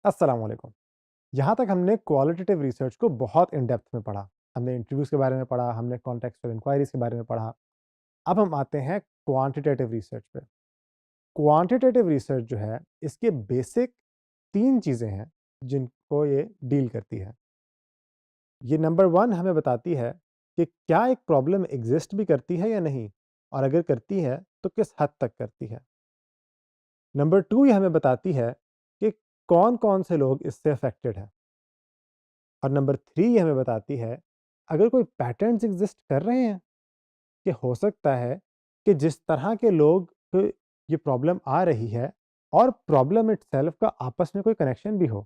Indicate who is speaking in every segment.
Speaker 1: अस्सलाम वालेकुम। यहाँ तक हमने क्वालिटेटिव रिसर्च को बहुत इन डेप्थ में पढ़ा। हमने इंटरव्यूज़ के बारे में पढ़ा, हमने कॉन्टेक्स्चुअल इंक्वायरीज़ के बारे में पढ़ा। अब हम आते हैं क्वांटिटेटिव रिसर्च पे। क्वांटिटेटिव रिसर्च जो है, इसके बेसिक 3 चीज़ें हैं, जिनको ये डील करती है। ये नंबर 1 हमें बताती है कि क्या एक प्रॉब्लम एग्ज़िस्ट भी करती है या नहीं? और अगर करती है, तो किस हद तक करती है? नंबर 2 ये हमें बताती है कि कौन-कौन से लोग इससे अफ़ेक्टेड हैं। और नंबर 3 ये हमें बताती है, अगर कोई पैटर्न्स एग्ज़िस्ट कर रहे हैं, कि हो सकता है कि जिस तरह के लोग को ये प्रॉब्लम आ रही है और प्रॉब्लम इटसेल्फ का आपस में कोई कनेक्शन भी हो।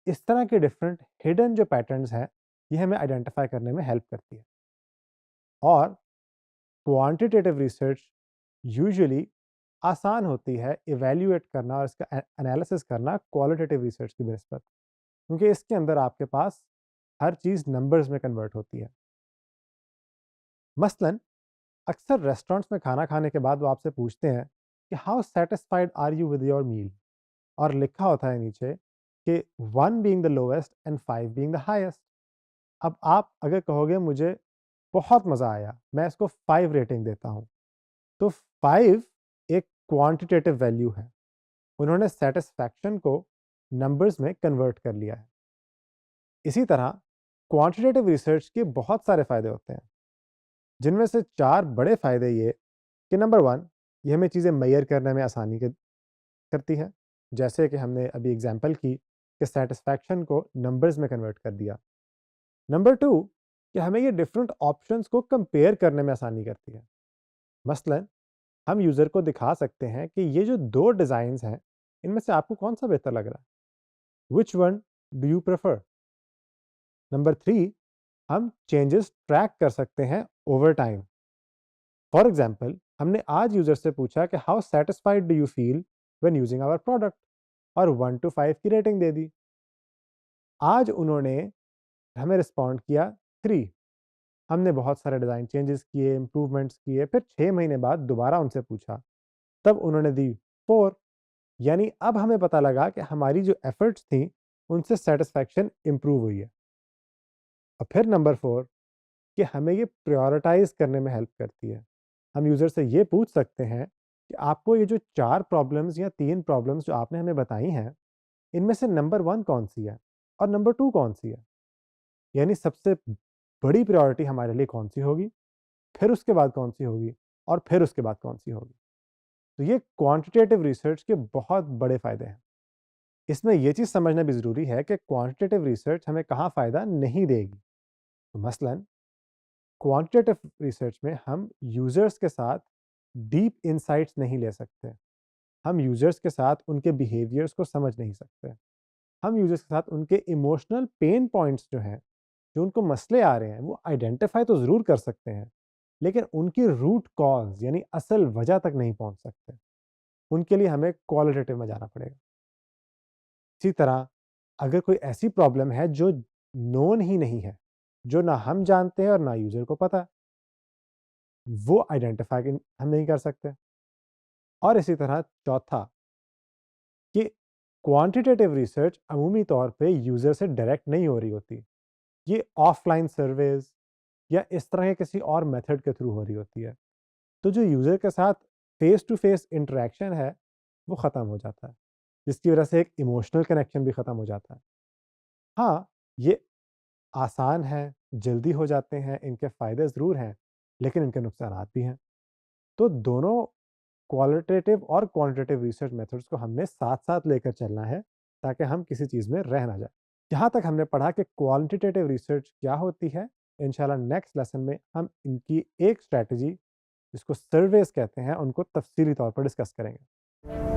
Speaker 1: इस तरह के डिफरेंट हिडन जो पैटर्न्स हैं, ये हमें आइडेंटिफ़ाई करने में हेल्प करती है। और क्वांटिटेटिव रिसर्च यूजुअली आसान होती है इवैल्यूएट करना और इसका एनालिसिस करना क्वालिटेटिव रिसर्च की बेस पर, क्योंकि इसके अंदर आपके पास हर चीज़ नंबर्स में कन्वर्ट होती है। मसलन अक्सर रेस्टोरेंट्स में खाना खाने के बाद वो आपसे पूछते हैं कि how satisfied are you with your meal, और लिखा होता है नीचे कि 1 being the lowest and 5 being the highest. अब आप अगर कहोगे मुझे बहुत मज़ा आया, मैं इसको 5 रेटिंग देता हूँ, तो 5 एक क्वांटिटेटिव वैल्यू है। उन्होंने सेटिस्फैक्शन को नंबर्स में कन्वर्ट कर लिया है। इसी तरह क्वांटिटेटिव रिसर्च के बहुत सारे फ़ायदे होते हैं, जिनमें से 4 बड़े फ़ायदे ये कि नंबर 1, ये हमें चीज़ें मेज़र करने में आसानी करती है। जैसे कि हमने अभी एग्ज़ाम्पल की कि सैटिस्फैक्शन को नंबर्स में कन्वर्ट कर दिया। नंबर 2, कि हमें ये डिफरेंट ऑप्शंस को कंपेयर करने में आसानी करती है। मसलन हम यूज़र को दिखा सकते हैं कि ये जो 2 डिज़ाइन्स हैं, इनमें से आपको कौन-सा बेहतर लग रहा है? Which one do you prefer? Number 3, हम चेंजेस ट्रैक कर सकते हैं ओवर टाइम। फॉर एग्जाम्पल हमने आज यूजर से पूछा कि how satisfied do you feel when using our product, और 1 to 5 की रेटिंग दे दी। आज उन्होंने हमें रिस्पॉन्ड किया 3। हमने बहुत सारे डिज़ाइन चेंजेस किए, इम्प्रूवमेंट्स किए, फिर 6 महीने बाद दोबारा उनसे पूछा, तब उन्होंने दी 4। यानी अब हमें पता लगा कि हमारी जो एफर्ट्स थी, उनसे सेटिस्फैक्शन इम्प्रूव हुई है। और फिर नंबर 4, कि हमें ये प्रायोरिटाइज़ करने में हेल्प करती है। हम यूज़र से ये पूछ सकते हैं कि आपको ये जो 4 प्रॉब्लम्स या 3 प्रॉब्लम्स जो आपने हमें बताई हैं, इनमें से नंबर 1 कौन-सी है और नंबर 2 कौन-सी है? यानी सबसे बड़ी प्रायोरिटी हमारे लिए कौन-सी होगी, फिर उसके बाद कौन-सी होगी और फिर उसके बाद कौन-सी होगी? तो ये क्वांटिटेटिव रिसर्च के बहुत बड़े फ़ायदे हैं। इसमें ये चीज़ समझना भी ज़रूरी है कि क्वांटिटेटिव रिसर्च हमें कहाँ फ़ायदा नहीं देगी। तो मसलन क्वांटिटेटिव रिसर्च में हम यूजर्स के साथ डीप इंसाइट्स नहीं ले सकते। हम यूजर्स के साथ उनके बिहेवियर्स को समझ नहीं सकते। हम यूजर्स के साथ उनके इमोशनल पेन पॉइंट्स जो हैं, जो उनको मसले आ रहे हैं, वो आइडेंटिफाई तो ज़रूर कर सकते हैं, लेकिन उनकी रूट कॉज यानी असल वजह तक नहीं पहुंच सकते। उनके लिए हमें क्वालिटेटिव में जाना पड़ेगा। इसी तरह अगर कोई ऐसी प्रॉब्लम है जो नोन ही नहीं है, जो ना हम जानते हैं और ना यूजर को पता, वो आइडेंटिफाई हम नहीं कर सकते। और इसी तरह चौथा, कि क्वांटिटेटिव रिसर्च अमूमी तौर पे यूज़र से डायरेक्ट नहीं हो रही होती। ये ऑफलाइन सर्वेज या इस तरह के किसी और मेथड के थ्रू हो रही होती है। तो जो यूज़र के साथ फेस टू फेस इंटरेक्शन है, वो ख़त्म हो जाता है, जिसकी वजह से एक इमोशनल कनेक्शन भी ख़त्म हो जाता है। हाँ, ये आसान है, जल्दी हो जाते हैं, इनके फ़ायदे ज़रूर हैं, लेकिन इनके नुकसानात भी हैं। तो दोनों क्वालिटेटिव और क्वांटिटेटिव रिसर्च मेथड्स को हमने साथ-साथ लेकर चलना है, ताकि हम किसी चीज़ में रह ना जाएँ। यहाँ तक हमने पढ़ा कि क्वांटिटेटिव रिसर्च क्या होती है। इंशाल्लाह नेक्स्ट लेसन में हम इनकी एक स्ट्रैटेजी, जिसको सर्वेस कहते हैं, उनको तफ़सीली तौर पर डिस्कस करेंगे।